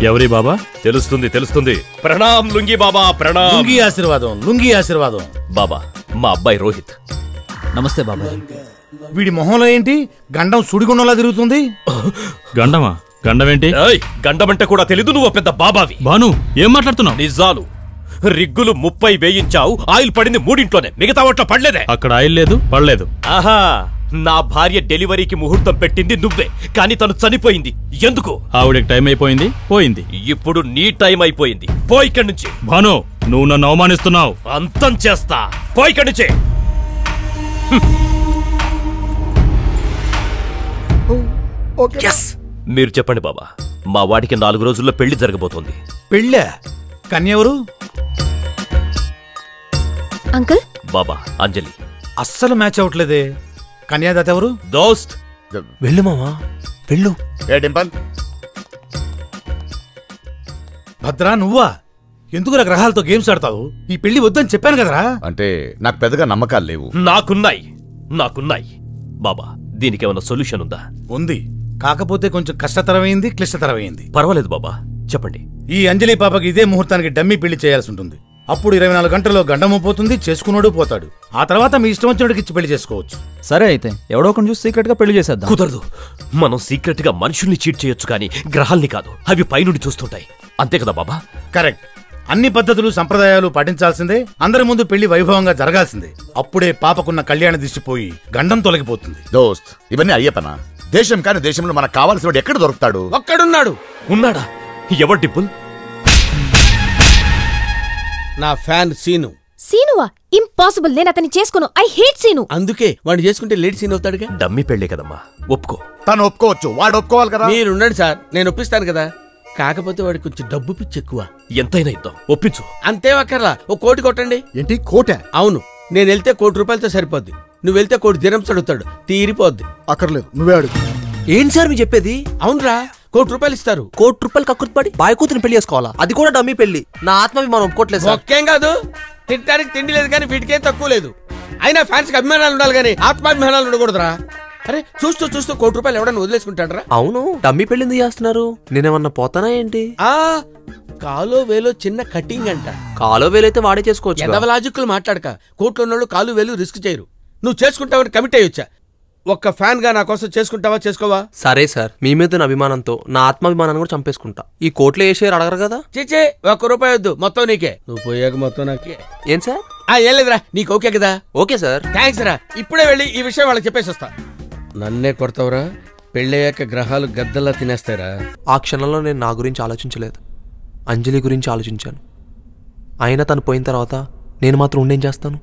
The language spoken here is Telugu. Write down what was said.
ఎవరి బాబా? తెలుస్తుంది తెలుస్తుంది. ప్రణామ్ లుంగి బాబా, ప్రణామ్. లుంగి ఆశీర్వాదం, లుంగి ఆశీర్వాదం. బాబా, మా అబ్బాయి రోహిత్. నమస్తే బాబా. వీడి మొహంలో ఏంటి గండం సుడిగుండంలా తిరుగుతుంది? గండమా? గండమేంటి? గండమంటే కూడా తెలీదు? నువ్వు పెద్ద బాబావి. బాను, ఏం మాట్లాడుతున్నావు? నిజాలు. రిగ్గులు 30 వేయించావు, ఆయిల్ పడింది 3 మిగతా వాటిలో పడలేదే. అక్కడ ఆయిల్ లేదు, పడలేదు. ఆహా, నా భార్య డెలివరీకి ముహూర్తం పెట్టింది నువ్వే, కానీ తను చనిపోయింది. ఎందుకు? ఆవిడకి టైం అయిపోయింది, పోయింది. ఇప్పుడు నీ టైం అయిపోయింది. పోయి ఇక్కడి నుంచి. భాను, నువ్వు నన్ను అవమానిస్తున్నావు. అంతం చేస్తా. పోయి ఇక్కడి నుంచి. మీరు చెప్పండి బాబా, మా వాడికి 4 రోజుల్లో పెళ్లి జరగబోతోంది. పెళ్ళా? కన్య ఎవరు? అంకుల్. బాబా, అంజలి. అస్సలు మ్యాచ్ అవట్లేదే. కన్యాదాత ఎవరు? దోస్త్. వెళ్ళు మామా, వెళ్ళు. ఏ డింపల్, భద్రా నువ్వా? ఎందుకురా గ్రహాలతో గేమ్స్ ఆడతావు? ఈ పెళ్లి వద్దని చెప్పాను కదరా. అంటే నాకు పెద్దగా నమ్మకాలు లేవు. నాకున్నాయి. బాబా, దీనికి ఏమైనా సొల్యూషన్ ఉందా? ఉంది, కాకపోతే కొంచెం కష్టతరమైంది, క్లిష్టతరమైంది. పర్వాలేదు బాబా, చెప్పండి. ఈ అంజలి పాపకి ఇదే ముహూర్తానికి డమ్మీ పెళ్లి చేయాల్సి ఉంటుంది. అప్పుడు 24 గంటల్లో గండము పోతుంది, చేసుకున్నాడు పోతాడు. ఆ తర్వాత మీ ఇష్టం వచ్చినోడికి ఇచ్చి పెళ్లి చేసుకోవచ్చు. సరే అయితే ఎవడో ఒకటి చూసి సీక్రెట్ గా పెళ్లి చేసేద్దాం. కుదరదు. మనం సీక్రెట్ గా మనుషుల్ని చీట్ చేయొచ్చు, కానీ గ్రహాల్ని కాదు. అవి పైనుండి చూస్తుంటాయి. అంతే కదా బాబా? కరెక్ట్. అన్ని పద్ధతులు సంప్రదాయాలు పాటించాల్సిందే. అందరి ముందు పెళ్లి వైభవంగా జరగాల్సిందే. అప్పుడే పాపకున్న కళ్యాణ దిష్టిపోయి గండం తొలగిపోతుంది. దోస్త్, ఇవన్నీ అయ్యపనా? దేశం కాని దేశంలో మనకు కావాల్సిన వాడు ఎక్కడ దొరుకుతాడు? ఒక్కడున్నాడు. ఉన్నాడా? ఎవరు డిబ్బుల్? నా ఫ్యాన్ సీను. సీనువా? ఇంపాసిబుల్. నేను అతన్ని చేసుకోను. I hate Seenu. అందుకే వాడు చేసుకుంటే లేట్ సీన్ అవుతాడుగా. డమ్మి పెళ్లే కదమ్మా, ఒప్పుకో. తను ఒప్పుకోవచ్చు, వాడు ఒప్పుకోవాలి కదా. మీరున్నాడు సార్, నేను ఒప్పిస్తాను కదా. కాకపోతే వాడికి కొంచెం డబ్బు పిచ్చి ఎక్కువ. ఎంతైనా ఇద్దాం, ఒప్పించు. అంతే అక్కర్లా, 1 కోటి కొట్టండి. ఏంటి కోట? అవును, నేను వెళ్తే 1 కోటి రూపాయలతో సరిపోద్ది. నువ్వు వెళ్తే 1 కోటి దినం అడుగుతాడు, తీరిపోద్ది. అక్కర్లేదు, నువ్వే అడుగు. ఏంటి సార్ మీరు చెప్పేది? అవునరా, 1 కోటి రూపాయలు ఇస్తారు. 1 కోటి రూపాయలు కక్కుర్తిపడి బాయ్ కూతురిని పెళ్లి చేసుకోవాలా? అది కూడా డమ్మీ పెళ్లి. నా ఆత్మవిమానం ఒప్పుకోవట్లేదు సార్. ఒక్కేం కాదు, తింటానికి తిండి లేదు కానీ వీటికేం తక్కువ లేదు. అయినా ఫ్యాన్స్ కి అభిమానాలు ఉండాలి కానీ ఆత్మాభిమానాలు ఉండకూడదురా. అరే చూస్తూ 1 కోటి రూపాయలు ఎవడన్నా వదిలేసుకుంటాడరా? అవును, డమ్మీ పెళ్లి ఎందుకు చేస్తున్నారు? నేనేమన్నా పోతానా ఏంటి? కాలో వేలో చిన్న కటింగ్ అంట. కాలో వేలైతే వాడే చేసుకోవచ్చు. ఎదవలాజిక్కులు మాట్లాడక. కోట్లు ఉన్నోళ్ళు కాలు వేలు రిస్క్ చేయరు. నువ్వు చేసుకుంటావని కమిట్ అయ్యొచ్చా. ఒక్క ఫ్యాన్ గా నా కోసం చేసుకుంటావా, చేసుకోవా? సరే సార్, మీ మీద అభిమానంతో నా ఆత్మాభిమానాన్ని కూడా చంపేసుకుంటా. ఈ కోట్లు ఏ షేర్ అడగరు కదా. చేచే, 1 రూపాయి వద్దు, మొత్తం నీకే. నువ్వు పోయాక మొత్తం నాకే. ఏం సార్? ఏం లేదురా, నీకు ఓకే కదా? Okay sir. థ్యాంక్స్ రా. ఇప్పుడే వెళ్ళి ఈ విషయం వాళ్ళకి చెప్పేసి వస్తా. నన్నే కొడతావురా? పెళ్ళయ్యాక గ్రహాలు గద్దల్లా తినేస్తారా? ఆ క్షణంలో నేను నా గురించి ఆలోచించలేదు, అంజలి గురించి ఆలోచించాను. అయినా తను పోయిన తర్వాత నేను మాత్రం ఉండేం చేస్తాను?